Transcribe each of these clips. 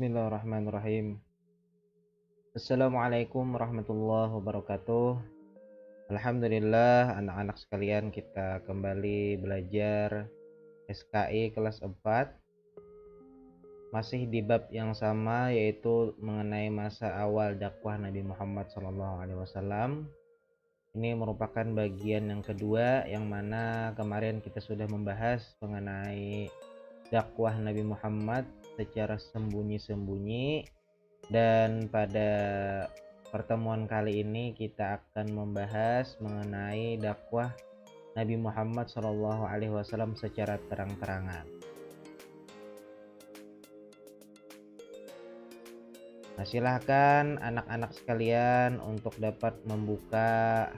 Bismillahirrahmanirrahim. Assalamualaikum warahmatullahi wabarakatuh. Alhamdulillah anak-anak sekalian, kita kembali belajar SKI kelas 4. Masih di bab yang sama, yaitu mengenai masa awal dakwah Nabi Muhammad SAW. Ini merupakan bagian yang kedua, yang mana kemarin kita sudah membahas mengenai dakwah Nabi Muhammad secara sembunyi-sembunyi. Dan pada pertemuan kali ini kita akan membahas mengenai dakwah Nabi Muhammad SAW secara terang-terangan. Nah, silahkan anak-anak sekalian untuk dapat membuka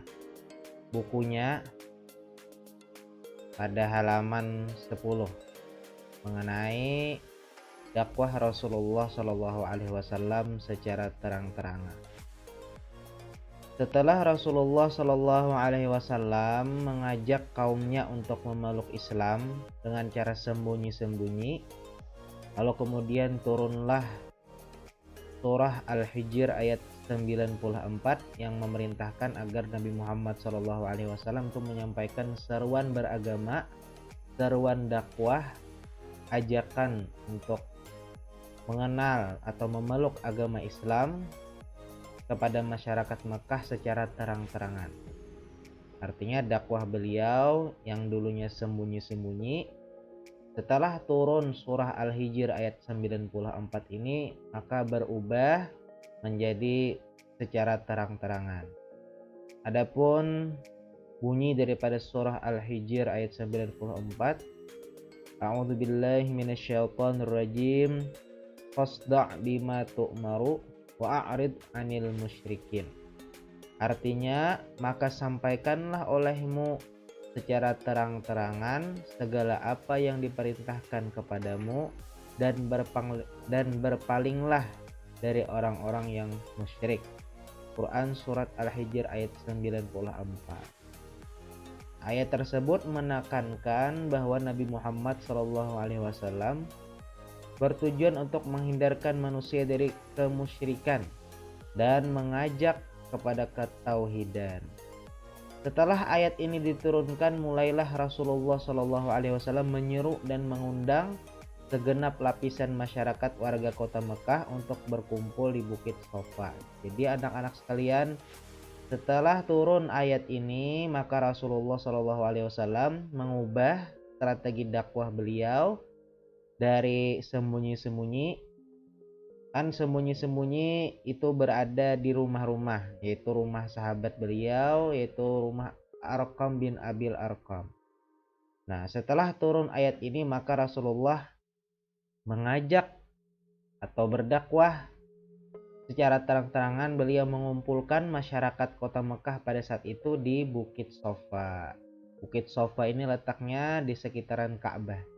bukunya pada halaman 10 mengenai dakwah Rasulullah SAW secara terang-terangan. Setelah Rasulullah SAW mengajak kaumnya untuk memeluk Islam dengan cara sembunyi-sembunyi, lalu kemudian turunlah surah Al-Hijr ayat 94 yang memerintahkan agar Nabi Muhammad SAW itu menyampaikan seruan beragama, seruan dakwah, ajakan untuk mengenal atau memeluk agama Islam kepada masyarakat Mekah secara terang-terangan. Artinya dakwah beliau yang dulunya sembunyi-sembunyi, setelah turun surah Al-Hijr ayat 94 ini, maka berubah menjadi secara terang-terangan. Adapun bunyi daripada surah Al-Hijr ayat 94, A'udzubillahi minasyaitonirrajim, fasda' bima tu'maru wa a'rid 'anil musyrikin. Artinya, maka sampaikanlah olehmu secara terang-terangan segala apa yang diperintahkan kepadamu dan berpalinglah dari orang-orang yang musyrik. Quran surat Al-Hijr ayat 94. Ayat tersebut menekankan bahwa Nabi Muhammad SAW bertujuan untuk menghindarkan manusia dari kemusyrikan dan mengajak kepada ketauhidan. Setelah ayat ini diturunkan, mulailah Rasulullah SAW menyeru dan mengundang segenap lapisan masyarakat warga kota Mekah untuk berkumpul di Bukit Sofa. Jadi anak-anak sekalian, setelah turun ayat ini, maka Rasulullah SAW mengubah strategi dakwah beliau dari sembunyi-sembunyi. Kan sembunyi-sembunyi itu berada di rumah-rumah, yaitu rumah sahabat beliau, yaitu rumah Arqam bin Abil Arqam. Nah, setelah turun ayat ini, maka Rasulullah mengajak atau berdakwah secara terang-terangan. Beliau mengumpulkan masyarakat kota Mekah pada saat itu di Bukit Sofa. Bukit Sofa ini letaknya di sekitaran Ka'bah.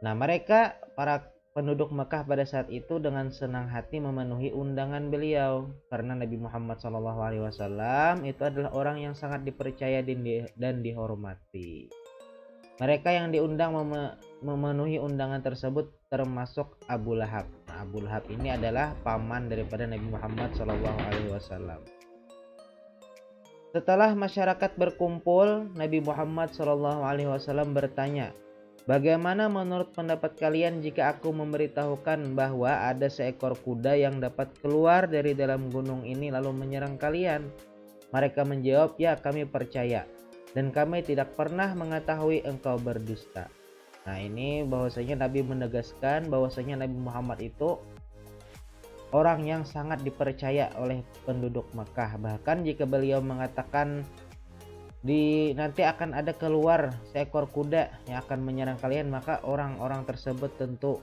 Nah, mereka, para penduduk Mekah pada saat itu dengan senang hati memenuhi undangan beliau, karena Nabi Muhammad SAW itu adalah orang yang sangat dipercaya dan dihormati. Mereka yang diundang memenuhi undangan tersebut termasuk Abu Lahab. Nah, Abu Lahab ini adalah paman daripada Nabi Muhammad SAW. Setelah masyarakat berkumpul, Nabi Muhammad SAW bertanya, "Bagaimana menurut pendapat kalian jika aku memberitahukan bahwa ada seekor kuda yang dapat keluar dari dalam gunung ini lalu menyerang kalian?" Mereka menjawab, "Ya, kami percaya, dan kami tidak pernah mengetahui engkau berdusta." Nah, ini bahwasanya Nabi menegaskan bahwasanya Nabi Muhammad itu orang yang sangat dipercaya oleh penduduk Mekah. Bahkan jika beliau mengatakan nanti akan ada keluar seekor kuda yang akan menyerang kalian, maka orang-orang tersebut tentu,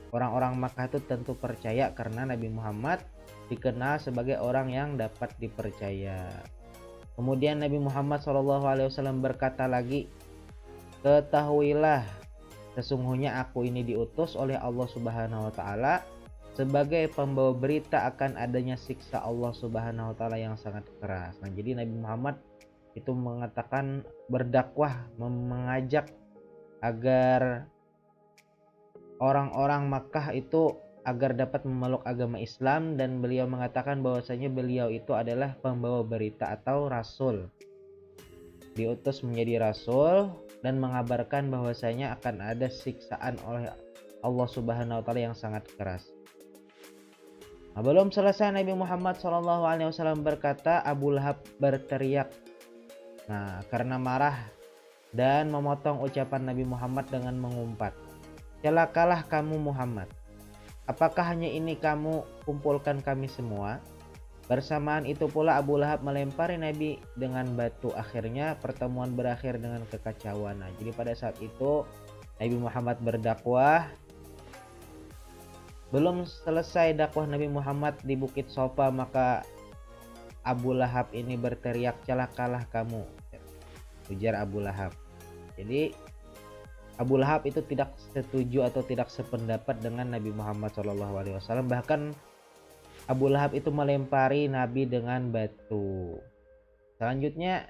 orang-orang Makkah itu tentu percaya, karena Nabi Muhammad dikenal sebagai orang yang dapat dipercaya. Kemudian Nabi Muhammad SAW berkata lagi, "Ketahuilah, sesungguhnya aku ini diutus oleh Allah Subhanahu wa Ta'ala sebagai pembawa berita akan adanya siksa Allah Subhanahu wa Ta'ala yang sangat keras." Nah, jadi Nabi Muhammad itu mengatakan, berdakwah, mengajak agar orang-orang Makkah itu agar dapat memeluk agama Islam, dan beliau mengatakan bahwasanya beliau itu adalah pembawa berita atau rasul, diutus menjadi rasul dan mengabarkan bahwasanya akan ada siksaan oleh Allah Subhanahu wa taala yang sangat keras. Nah, belum selesai Nabi Muhammad SAW berkata, Abu Lahab berteriak. Nah, karena marah dan memotong ucapan Nabi Muhammad dengan mengumpat, "Celakalah kamu Muhammad. Apakah hanya ini kamu kumpulkan kami semua?" Bersamaan itu pula Abu Lahab melempari Nabi dengan batu. Akhirnya pertemuan berakhir dengan kekacauan. Nah, jadi pada saat itu Nabi Muhammad berdakwah. Belum selesai dakwah Nabi Muhammad di Bukit Sofa, maka Abu Lahab ini berteriak, "Celakalah kamu," ujar Abu Lahab. Jadi Abu Lahab itu tidak setuju atau tidak sependapat dengan Nabi Muhammad SAW. Bahkan Abu Lahab itu melempari Nabi dengan batu. Selanjutnya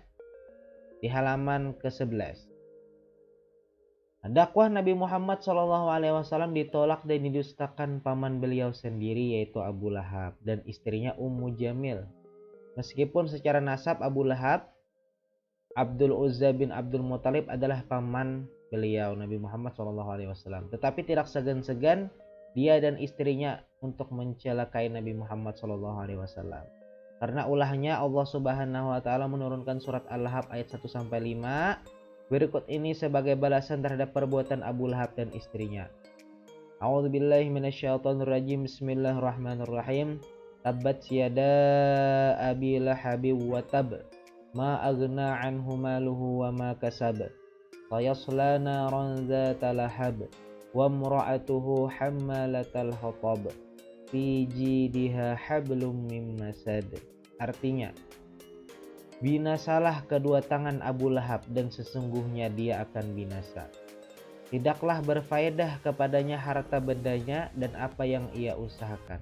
di halaman ke-11. Dakwah Nabi Muhammad SAW ditolak dan didustakan paman beliau sendiri, yaitu Abu Lahab, dan istrinya Ummu Jamil. Meskipun secara nasab Abu Lahab, Abdul Uzza bin Abdul Muthalib adalah paman beliau Nabi Muhammad SAW, tetapi tidak segan-segan dia dan istrinya untuk mencelakai Nabi Muhammad SAW. Karena ulahnya Allah Subhanahu wa taala menurunkan surat Al-Lahab ayat 1-5 berikut ini sebagai balasan terhadap perbuatan Abu Lahab dan istrinya. A'udzubillahi minasyaitonirrajim. Bismillahirrahmanirrahim. Tabbat yada abi lahabi wa tab. Ma aghna anhu maluhu wa ma kasab. Sayasla naran dzata lahab. Wa imra'atuhu hammalatal hatab. Fi jidiha hablum mim masad. Artinya, binasalah kedua tangan Abu Lahab dan sesungguhnya dia akan binasa. Tidaklah berfaedah kepadanya harta bendanya dan apa yang ia usahakan.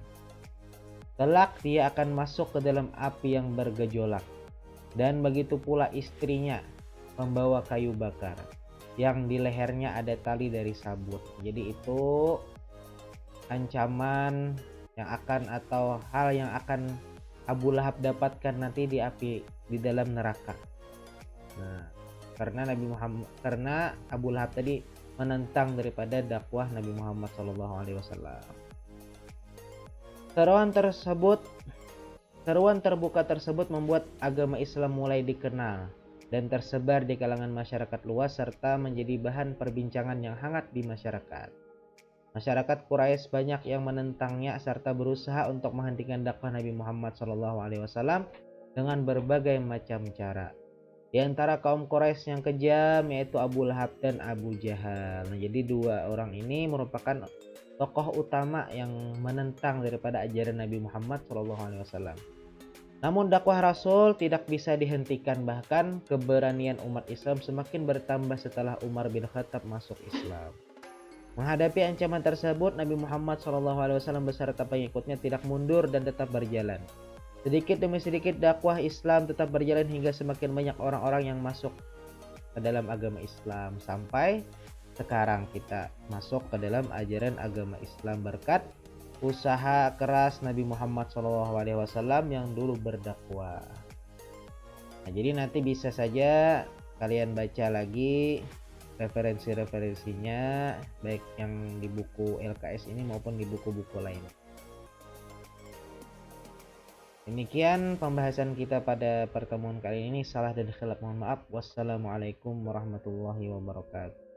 Kelak dia akan masuk ke dalam api yang bergejolak. Dan begitu pula istrinya, membawa kayu bakar yang di lehernya ada tali dari sabut. Jadi itu ancaman yang akan atau hal yang akan Abu Lahab dapatkan nanti di api, di dalam neraka. Nah, karena Abu Lahab tadi menentang daripada dakwah Nabi Muhammad SAW. Seruan terbuka tersebut membuat agama Islam mulai dikenal dan tersebar di kalangan masyarakat luas serta menjadi bahan perbincangan yang hangat di masyarakat. Masyarakat Quraisy banyak yang menentangnya serta berusaha untuk menghentikan dakwah Nabi Muhammad SAW dengan berbagai macam cara. Di antara kaum Quraisy yang kejam yaitu Abu Lahab dan Abu Jahal. Nah, jadi dua orang ini merupakan tokoh utama yang menentang daripada ajaran Nabi Muhammad SAW. Namun dakwah Rasul tidak bisa dihentikan, bahkan keberanian umat Islam semakin bertambah setelah Umar bin Khattab masuk Islam. Menghadapi ancaman tersebut, Nabi Muhammad SAW beserta pengikutnya tidak mundur dan tetap berjalan. Sedikit demi sedikit dakwah Islam tetap berjalan hingga semakin banyak orang-orang yang masuk ke dalam agama Islam. Sampai sekarang kita masuk ke dalam ajaran agama Islam berkat usaha keras Nabi Muhammad SAW yang dulu berdakwah. Nah, jadi nanti bisa saja kalian baca lagi referensi-referensinya, baik yang di buku LKS ini maupun di buku-buku lain. Demikian pembahasan kita pada pertemuan kali ini. Salah dan khilaf mohon maaf. Wassalamualaikum warahmatullahi wabarakatuh.